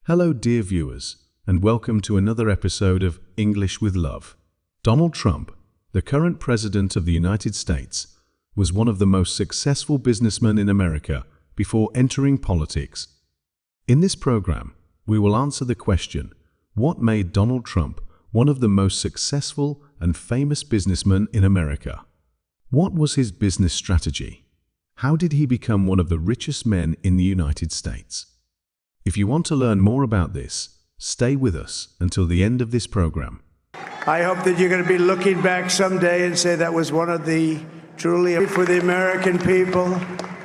Hello, dear viewers, and welcome to another episode of English with Love. Donald Trump, the current President of the United States, was one of the most successful businessmen in America before entering politics. In this program, we will answer the question, what made Donald Trump one of the most successful and famous businessmen in America? What was his business strategy? How did he become one of the richest men in the United States? If you want to learn more about this, stay with us until the end of this program. I hope that you're going to be looking back someday and say that was one of the truly for the American people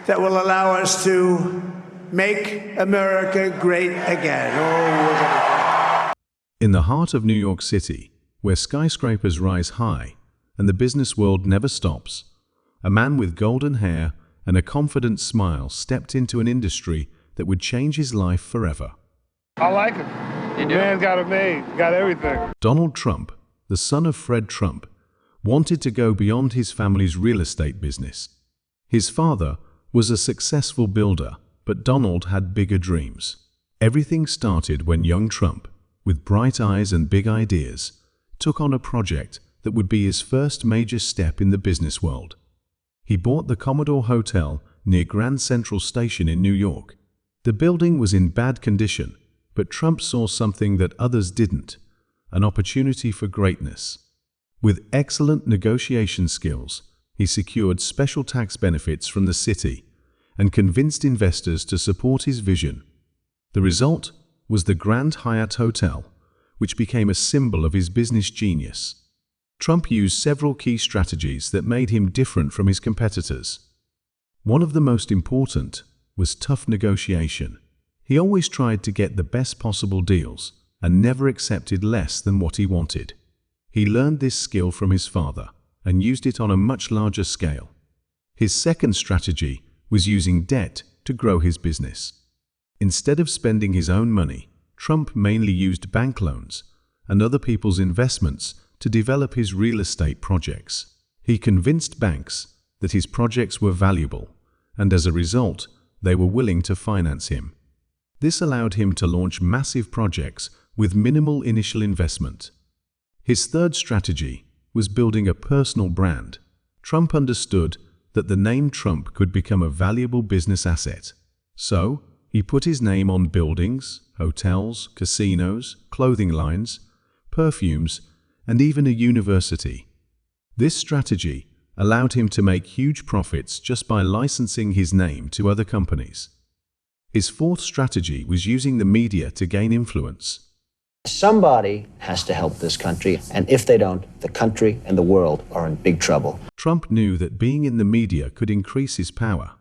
that will allow us to make America great again. In the heart of New York City, where skyscrapers rise high and the business world never stops, a man with golden hair and a confident smile stepped into an industry that would change his life forever. I like him. The man's got it made, got everything. Donald Trump, the son of Fred Trump, wanted to go beyond his family's real estate business. His father was a successful builder, but Donald had bigger dreams. Everything started when young Trump, with bright eyes and big ideas, took on a project that would be his first major step in the business world. He bought the Commodore Hotel near Grand Central Station in New York. The building was in bad condition, but Trump saw something that others didn't, an opportunity for greatness. With excellent negotiation skills, he secured special tax benefits from the city and convinced investors to support his vision. The result was the Grand Hyatt Hotel, which became a symbol of his business genius. Trump used several key strategies that made him different from his competitors. One of the most important was tough negotiation. He always tried to get the best possible deals and never accepted less than what he wanted. He learned this skill from his father and used it on a much larger scale. His second strategy was using debt to grow his business. Instead of spending his own money, Trump mainly used bank loans and other people's investments to develop his real estate projects. He convinced banks that his projects were valuable, and as a result, they were willing to finance him. This allowed him to launch massive projects with minimal initial investment. His third strategy was building a personal brand. Trump understood that the name Trump could become a valuable business asset. So, he put his name on buildings, hotels, casinos, clothing lines, perfumes, and even a university. This strategy allowed him to make huge profits just by licensing his name to other companies. His fourth strategy was using the media to gain influence. Somebody has to help this country, and if they don't, the country and the world are in big trouble. Trump knew that being in the media could increase his power.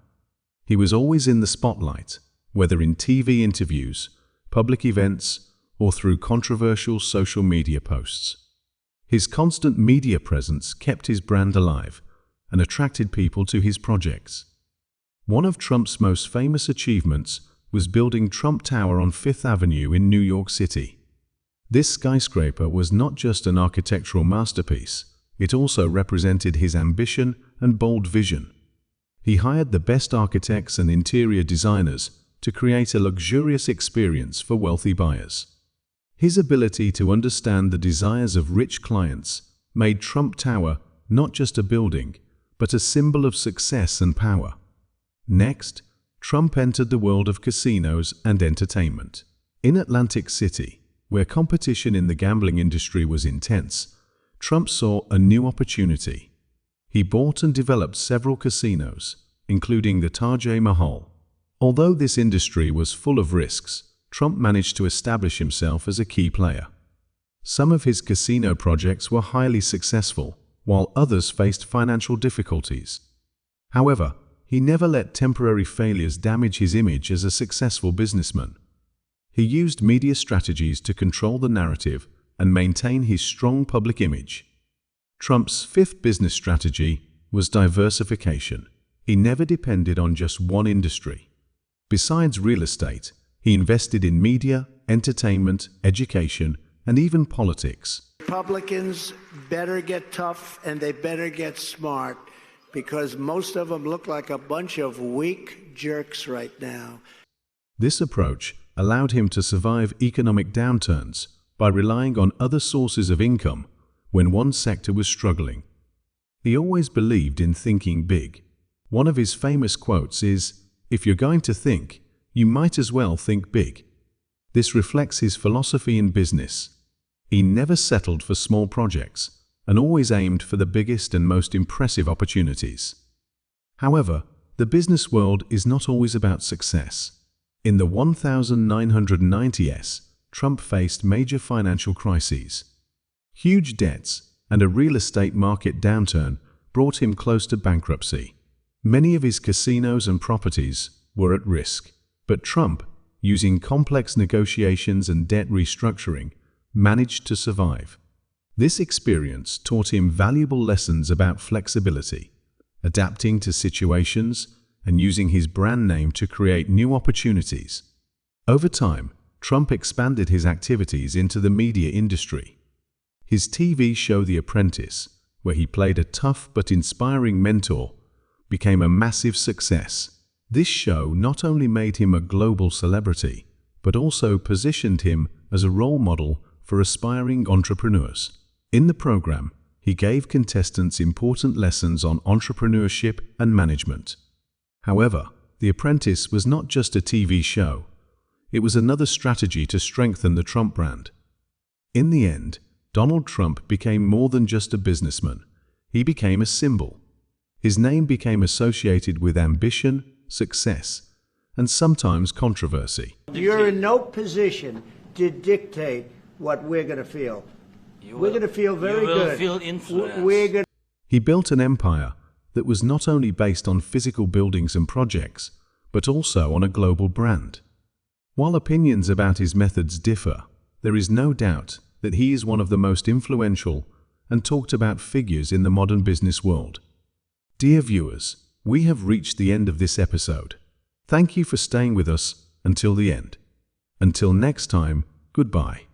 He was always in the spotlight, whether in TV interviews, public events, or through controversial social media posts. His constant media presence kept his brand alive and attracted people to his projects. One of Trump's most famous achievements was building Trump Tower on Fifth Avenue in New York City. This skyscraper was not just an architectural masterpiece, it also represented his ambition and bold vision. He hired the best architects and interior designers to create a luxurious experience for wealthy buyers. His ability to understand the desires of rich clients made Trump Tower not just a building, but a symbol of success and power. Next, Trump entered the world of casinos and entertainment. In Atlantic City, where competition in the gambling industry was intense, Trump saw a new opportunity. He bought and developed several casinos, including the Taj Mahal. Although this industry was full of risks, Trump managed to establish himself as a key player. Some of his casino projects were highly successful, while others faced financial difficulties. However, he never let temporary failures damage his image as a successful businessman. He used media strategies to control the narrative and maintain his strong public image. Trump's fifth business strategy was diversification. He never depended on just one industry. Besides real estate, he invested in media, entertainment, education, and even politics. Republicans better get tough and they better get smart, because most of them look like a bunch of weak jerks right now. This approach allowed him to survive economic downturns by relying on other sources of income when one sector was struggling. He always believed in thinking big. One of his famous quotes is, "If you're going to think, you might as well think big." This reflects his philosophy in business. He never settled for small projects and always aimed for the biggest and most impressive opportunities. However, the business world is not always about success. In the 1990s, Trump faced major financial crises. Huge debts and a real estate market downturn brought him close to bankruptcy. Many of his casinos and properties were at risk, but Trump, using complex negotiations and debt restructuring, managed to survive. This experience taught him valuable lessons about flexibility, adapting to situations, and using his brand name to create new opportunities. Over time, Trump expanded his activities into the media industry. His TV show The Apprentice, where he played a tough but inspiring mentor, became a massive success. This show not only made him a global celebrity, but also positioned him as a role model for aspiring entrepreneurs. In the program, he gave contestants important lessons on entrepreneurship and management. However, The Apprentice was not just a TV show. It was another strategy to strengthen the Trump brand. In the end, Donald Trump became more than just a businessman. He became a symbol. His name became associated with ambition, success, and sometimes controversy. You're in no position to dictate what we're going to feel. We're going to feel very good. You will feel influence. We're going He built an empire that was not only based on physical buildings and projects, but also on a global brand. While opinions about his methods differ, there is no doubt that he is one of the most influential and talked about figures in the modern business world. Dear viewers, we have reached the end of this episode. Thank you for staying with us until the end. Until next time, goodbye.